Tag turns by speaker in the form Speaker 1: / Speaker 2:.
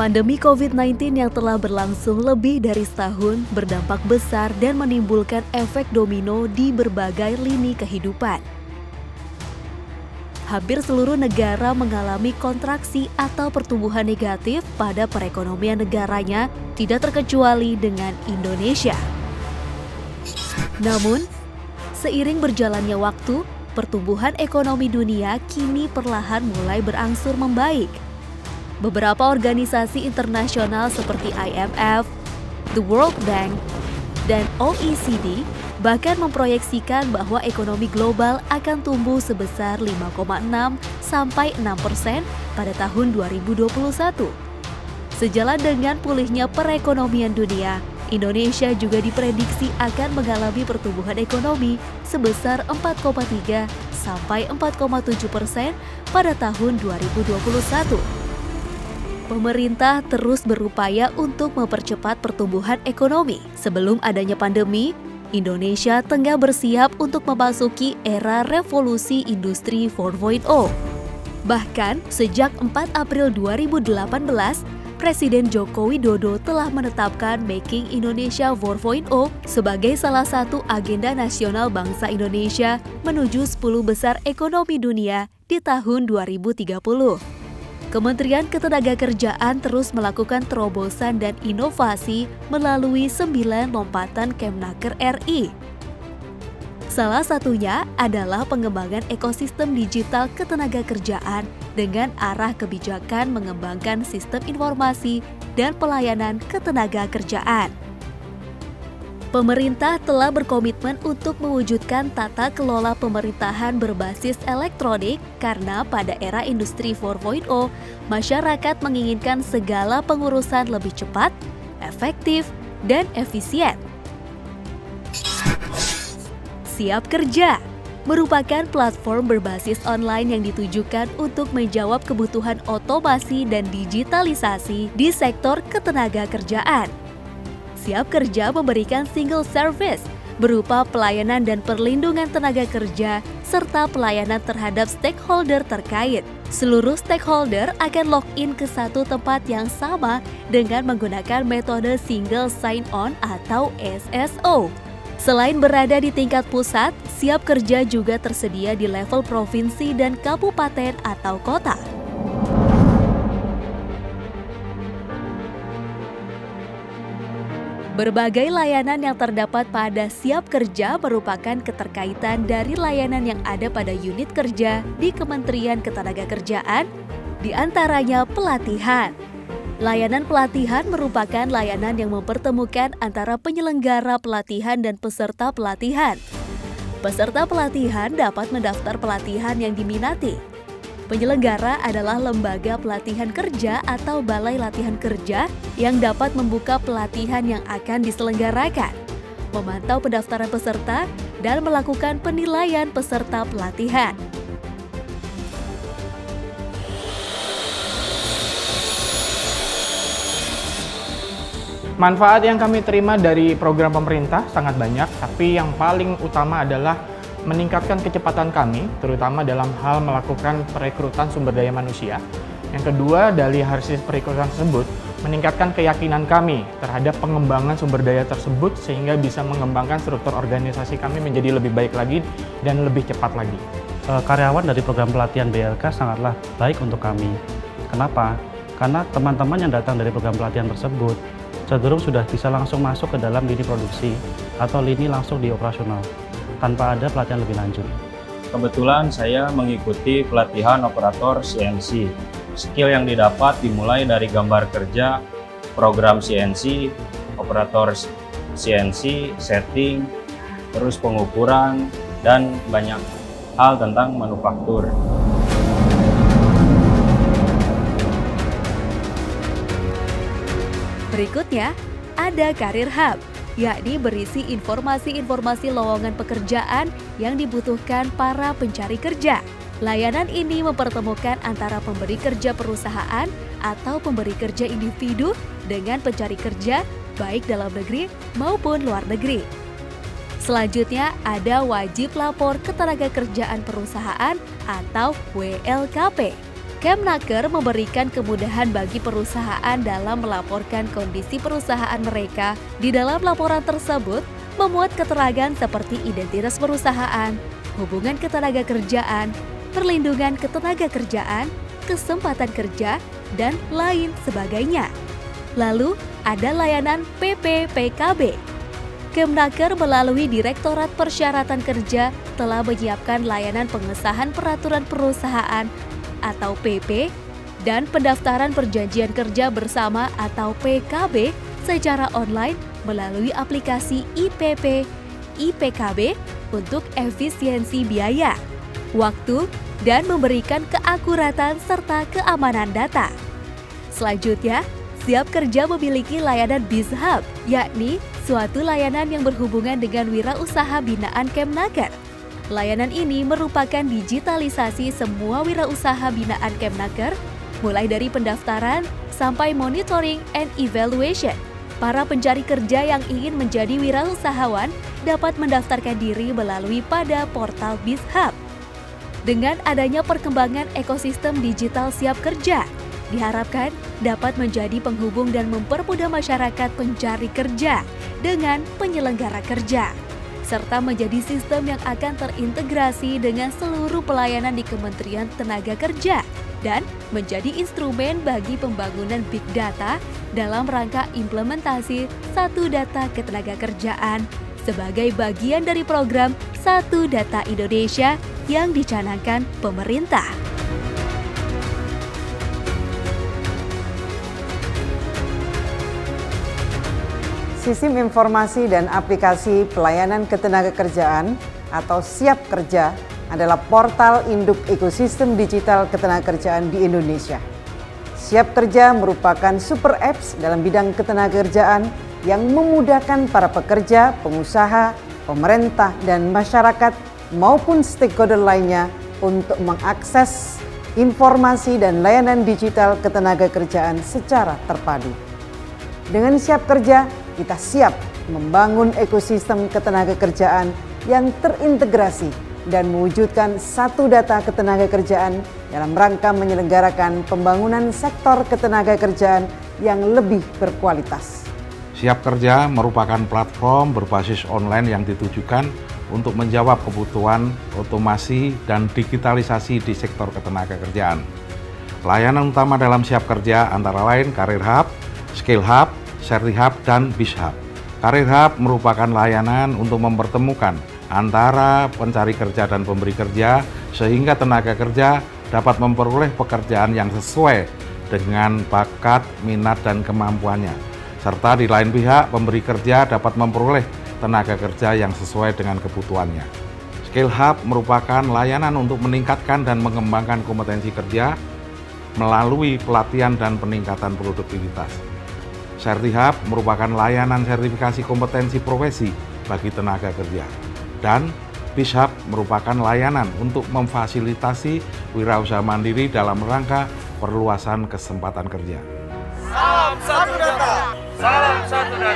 Speaker 1: Pandemi COVID-19 yang telah berlangsung lebih dari setahun berdampak besar dan menimbulkan efek domino di berbagai lini kehidupan. Hampir seluruh negara mengalami kontraksi atau pertumbuhan negatif pada perekonomian negaranya, tidak terkecuali dengan Indonesia. Namun, seiring berjalannya waktu, pertumbuhan ekonomi dunia kini perlahan mulai berangsur membaik. Beberapa organisasi internasional seperti IMF, The World Bank, dan OECD bahkan memproyeksikan bahwa ekonomi global akan tumbuh sebesar 5,6 sampai 6% pada tahun 2021. Sejalan dengan pulihnya perekonomian dunia, Indonesia juga diprediksi akan mengalami pertumbuhan ekonomi sebesar 4,3 sampai 4,7% pada tahun 2021. Pemerintah terus berupaya untuk mempercepat pertumbuhan ekonomi. Sebelum adanya pandemi, Indonesia tengah bersiap untuk memasuki era revolusi industri 4.0. Bahkan, sejak 4 April 2018, Presiden Joko Widodo telah menetapkan Making Indonesia 4.0 sebagai salah satu agenda nasional bangsa Indonesia menuju 10 besar ekonomi dunia di tahun 2030. Kementerian Ketenagakerjaan terus melakukan terobosan dan inovasi melalui 9 lompatan Kemnaker RI. Salah satunya adalah pengembangan ekosistem digital ketenagakerjaan dengan arah kebijakan mengembangkan sistem informasi dan pelayanan ketenagakerjaan. Pemerintah telah berkomitmen untuk mewujudkan tata kelola pemerintahan berbasis elektronik karena pada era industri 4.0, masyarakat menginginkan segala pengurusan lebih cepat, efektif, dan efisien. Siap Kerja merupakan platform berbasis online yang ditujukan untuk menjawab kebutuhan otomasi dan digitalisasi di sektor ketenagakerjaan. Siap Kerja memberikan single service berupa pelayanan dan perlindungan tenaga kerja serta pelayanan terhadap stakeholder terkait. Seluruh stakeholder akan login ke satu tempat yang sama dengan menggunakan metode single sign-on atau SSO. Selain berada di tingkat pusat, Siap Kerja juga tersedia di level provinsi dan kabupaten atau kota. Berbagai layanan yang terdapat pada Siap Kerja merupakan keterkaitan dari layanan yang ada pada unit kerja di Kementerian Ketenagakerjaan, di antaranya pelatihan. Layanan pelatihan merupakan layanan yang mempertemukan antara penyelenggara pelatihan dan peserta pelatihan. Peserta pelatihan dapat mendaftar pelatihan yang diminati. Penyelenggara adalah lembaga pelatihan kerja atau balai latihan kerja yang dapat membuka pelatihan yang akan diselenggarakan, memantau pendaftaran peserta, dan melakukan penilaian peserta pelatihan.
Speaker 2: Manfaat yang kami terima dari program pemerintah sangat banyak, tapi yang paling utama adalah meningkatkan kecepatan kami, terutama dalam hal melakukan perekrutan sumber daya manusia. Yang kedua, dari hasil perekrutan tersebut, meningkatkan keyakinan kami terhadap pengembangan sumber daya tersebut sehingga bisa mengembangkan struktur organisasi kami menjadi lebih baik lagi dan lebih cepat lagi.
Speaker 3: Karyawan dari program pelatihan BLK sangatlah baik untuk kami. Kenapa? Karena teman-teman yang datang dari program pelatihan tersebut cenderung sudah bisa langsung masuk ke dalam lini produksi atau lini langsung di operasional, tanpa ada pelatihan lebih lanjut.
Speaker 4: Kebetulan saya mengikuti pelatihan operator CNC. Skill yang didapat dimulai dari gambar kerja, program CNC, operator CNC, setting, terus pengukuran, dan banyak hal tentang manufaktur.
Speaker 1: Berikutnya, ada Career Hub, yakni berisi informasi-informasi lowongan pekerjaan yang dibutuhkan para pencari kerja. Layanan ini mempertemukan antara pemberi kerja perusahaan atau pemberi kerja individu dengan pencari kerja baik dalam negeri maupun luar negeri. Selanjutnya ada wajib lapor ketenagakerjaan perusahaan atau WLKP. Kemnaker memberikan kemudahan bagi perusahaan dalam melaporkan kondisi perusahaan mereka. Di dalam laporan tersebut, memuat keterangan seperti identitas perusahaan, hubungan ketenagakerjaan, perlindungan ketenagakerjaan, kesempatan kerja, dan lain sebagainya. Lalu, ada layanan PPPKB. Kemnaker melalui Direktorat Persyaratan Kerja telah menyiapkan layanan pengesahan peraturan perusahaan atau PP dan pendaftaran perjanjian kerja bersama atau PKB secara online melalui aplikasi IPP, IPKB untuk efisiensi biaya, waktu, dan memberikan keakuratan serta keamanan data. Selanjutnya, Siap Kerja memiliki layanan BizHub, yakni suatu layanan yang berhubungan dengan wirausaha binaan Kemnaker. Layanan ini merupakan digitalisasi semua wirausaha binaan Kemnaker, mulai dari pendaftaran sampai monitoring and evaluation. Para pencari kerja yang ingin menjadi wirausahawan dapat mendaftarkan diri melalui pada portal BizHub. Dengan adanya perkembangan ekosistem digital Siap Kerja, diharapkan dapat menjadi penghubung dan mempermudah masyarakat pencari kerja dengan penyelenggara kerja, serta menjadi sistem yang akan terintegrasi dengan seluruh pelayanan di Kementerian Tenaga Kerja dan menjadi instrumen bagi pembangunan Big Data dalam rangka implementasi Satu Data Ketenagakerjaan sebagai bagian dari program Satu Data Indonesia yang dicanangkan pemerintah.
Speaker 5: Sistem Informasi dan Aplikasi Pelayanan Ketenagakerjaan atau Siap Kerja adalah portal induk ekosistem digital ketenagakerjaan di Indonesia. Siap Kerja merupakan super apps dalam bidang ketenagakerjaan yang memudahkan para pekerja, pengusaha, pemerintah, dan masyarakat maupun stakeholder lainnya untuk mengakses informasi dan layanan digital ketenagakerjaan secara terpadu. Dengan Siap Kerja, kita siap membangun ekosistem ketenagakerjaan yang terintegrasi dan mewujudkan satu data ketenagakerjaan dalam rangka menyelenggarakan pembangunan sektor ketenagakerjaan yang lebih berkualitas.
Speaker 6: Siap Kerja merupakan platform berbasis online yang ditujukan untuk menjawab kebutuhan otomasi dan digitalisasi di sektor ketenagakerjaan. Layanan utama dalam Siap Kerja antara lain Career Hub, Skill Hub, Serti Hub, dan BizHub. Career Hub merupakan layanan untuk mempertemukan antara pencari kerja dan pemberi kerja sehingga tenaga kerja dapat memperoleh pekerjaan yang sesuai dengan bakat, minat, dan kemampuannya. Serta di lain pihak, pemberi kerja dapat memperoleh tenaga kerja yang sesuai dengan kebutuhannya. Skill Hub merupakan layanan untuk meningkatkan dan mengembangkan kompetensi kerja melalui pelatihan dan peningkatan produktivitas. Serti Hub merupakan layanan sertifikasi kompetensi profesi bagi tenaga kerja. Dan BizHub merupakan layanan untuk memfasilitasi wirausaha mandiri dalam rangka perluasan kesempatan kerja.
Speaker 7: Salam satu data. Salam satu data.